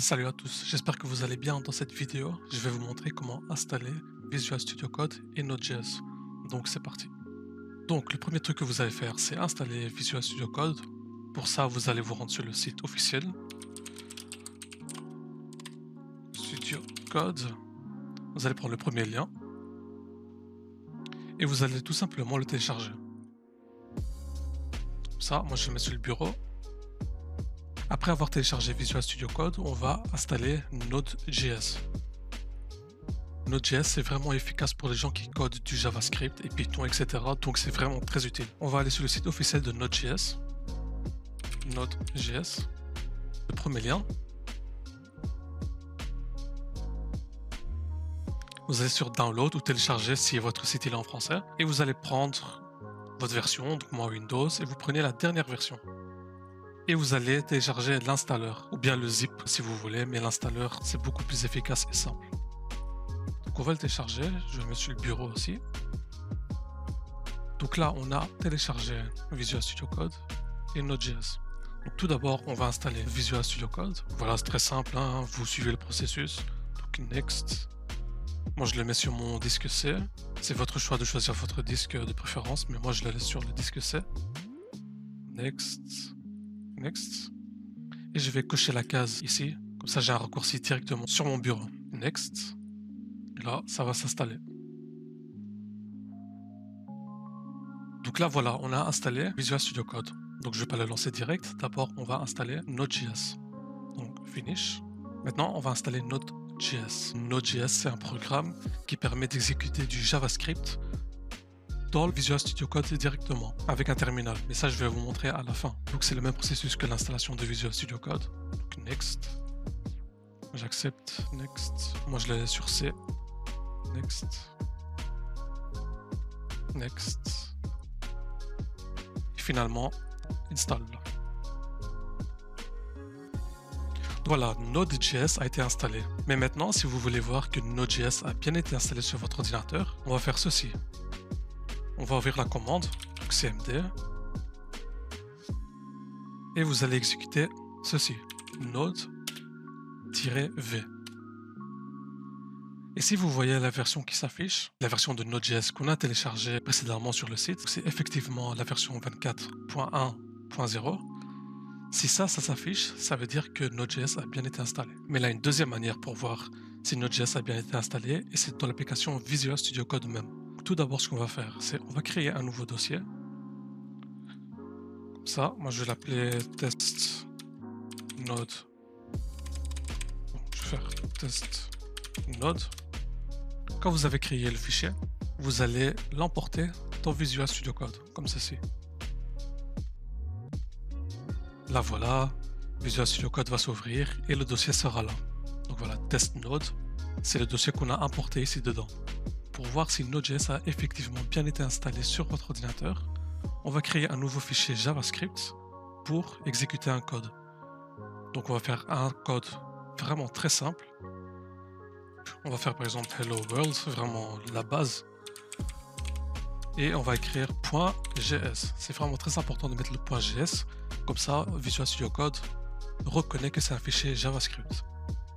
Salut à tous, j'espère que vous allez bien. Dans cette vidéo, je vais vous montrer comment installer Visual Studio Code et Node.js. Donc c'est parti. Donc le premier truc que vous allez faire, c'est installer Visual Studio Code. Pour ça, vous allez vous rendre sur le site officiel. Studio Code. Vous allez prendre le premier lien. Et vous allez tout simplement le télécharger. Comme ça, moi je le mets sur le bureau. Après avoir téléchargé Visual Studio Code, on va installer Node.js. Node.js c'est vraiment efficace pour les gens qui codent du JavaScript et Python, etc. Donc c'est vraiment très utile. On va aller sur le site officiel de Node.js. Node.js. Le premier lien. Vous allez sur Download ou télécharger si votre site est en français. Et vous allez prendre votre version, donc moi Windows, et vous prenez la dernière version. Et vous allez télécharger l'installeur, ou bien le zip si vous voulez, mais l'installeur c'est beaucoup plus efficace et simple. Donc on va le télécharger, je vais le mettre sur le bureau aussi. Donc là on a téléchargé Visual Studio Code et Node.js. Donc tout d'abord on va installer Visual Studio Code. Voilà, c'est très simple, hein, vous suivez le processus. Donc Next. Moi je le mets sur mon disque C. C'est votre choix de choisir votre disque de préférence, mais moi je le laisse sur le disque C. Next. Next. Et je vais cocher la case ici. Comme ça, j'ai un raccourci directement sur mon bureau. Next. Et là, ça va s'installer. Donc là, voilà, on a installé Visual Studio Code. Donc je ne vais pas le lancer direct. D'abord, on va installer Node.js. Donc Finish. Maintenant, on va installer Node.js. Node.js, c'est un programme qui permet d'exécuter du JavaScript dans le Visual Studio Code directement avec un terminal, mais ça je vais vous montrer à la fin. Donc c'est le même processus que l'installation de Visual Studio Code. Donc Next, j'accepte, Next, moi je l'ai sur C, Next, Next, et finalement Install. Voilà, Node.js a été installé. Mais maintenant, si vous voulez voir que Node.js a bien été installé sur votre ordinateur, on va faire ceci. On va ouvrir la commande, donc cmd, et vous allez exécuter ceci, node-v. Et si vous voyez la version qui s'affiche, la version de Node.js qu'on a téléchargée précédemment sur le site, c'est effectivement la version 24.1.0. Si ça s'affiche, ça veut dire que Node.js a bien été installé. Mais là, une deuxième manière pour voir si Node.js a bien été installé, et c'est dans l'application Visual Studio Code même. Tout d'abord, ce qu'on va faire, c'est on va créer un nouveau dossier. Comme ça, moi je vais l'appeler test node. Donc, je vais faire test node. Quand vous avez créé le fichier, vous allez l'emporter dans Visual Studio Code, comme ceci. Là voilà, Visual Studio Code va s'ouvrir et le dossier sera là. Donc voilà, test node, c'est le dossier qu'on a importé ici dedans. Pour voir si Node.js a effectivement bien été installé sur votre ordinateur, on va créer un nouveau fichier JavaScript pour exécuter un code. Donc on va faire un code vraiment très simple. On va faire par exemple Hello World, vraiment la base. Et on va écrire .js. C'est vraiment très important de mettre le .js. Comme ça, Visual Studio Code reconnaît que c'est un fichier JavaScript.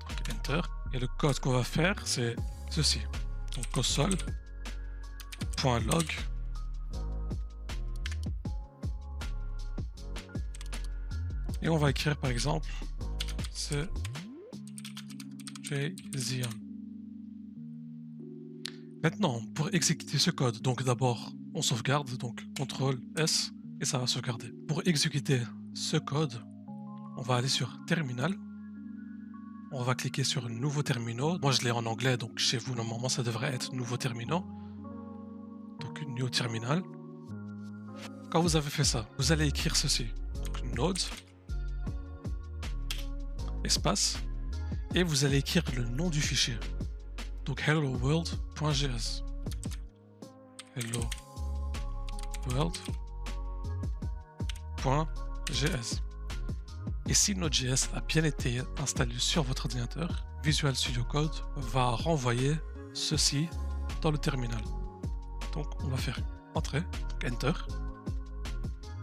Donc Enter. Et le code qu'on va faire, c'est ceci. Donc console.log et on va écrire par exemple c'est JSON. Maintenant, pour exécuter ce code, donc d'abord on sauvegarde, donc CTRL S et ça va sauvegarder. Pour exécuter ce code, on va aller sur Terminal. On va cliquer sur Nouveau terminal. Moi, je l'ai en anglais, donc chez vous, normalement, ça devrait être Nouveau terminal. Donc, New Terminal. Quand vous avez fait ça, vous allez écrire ceci. Donc, Node, espace, et vous allez écrire le nom du fichier. Donc, hello world.js. Hello world.js. Et si Node.js a bien été installé sur votre ordinateur, Visual Studio Code va renvoyer ceci dans le terminal. Donc on va faire Entrée, donc Enter.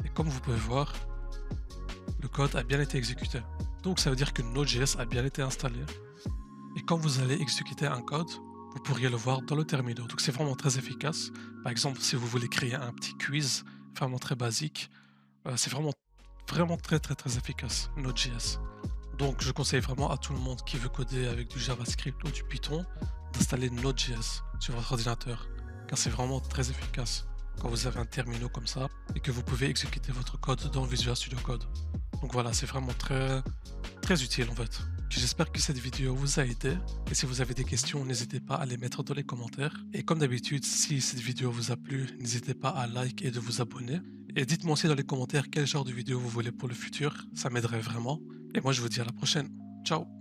Et comme vous pouvez voir, le code a bien été exécuté. Donc ça veut dire que Node.js a bien été installé. Et quand vous allez exécuter un code, vous pourriez le voir dans le terminal. Donc c'est vraiment très efficace. Par exemple, si vous voulez créer un petit quiz vraiment très basique, c'est vraiment très efficace, Node.js. Donc je conseille vraiment à tout le monde qui veut coder avec du JavaScript ou du Python d'installer Node.js sur votre ordinateur, car c'est vraiment très efficace quand vous avez un terminal comme ça et que vous pouvez exécuter votre code dans Visual Studio Code. Donc voilà, c'est vraiment très utile en fait. J'espère que cette vidéo vous a aidé et si vous avez des questions, n'hésitez pas à les mettre dans les commentaires. Et comme d'habitude, si cette vidéo vous a plu, n'hésitez pas à like et de vous abonner. Et dites-moi aussi dans les commentaires quel genre de vidéo vous voulez pour le futur, ça m'aiderait vraiment. Et moi je vous dis à la prochaine. Ciao!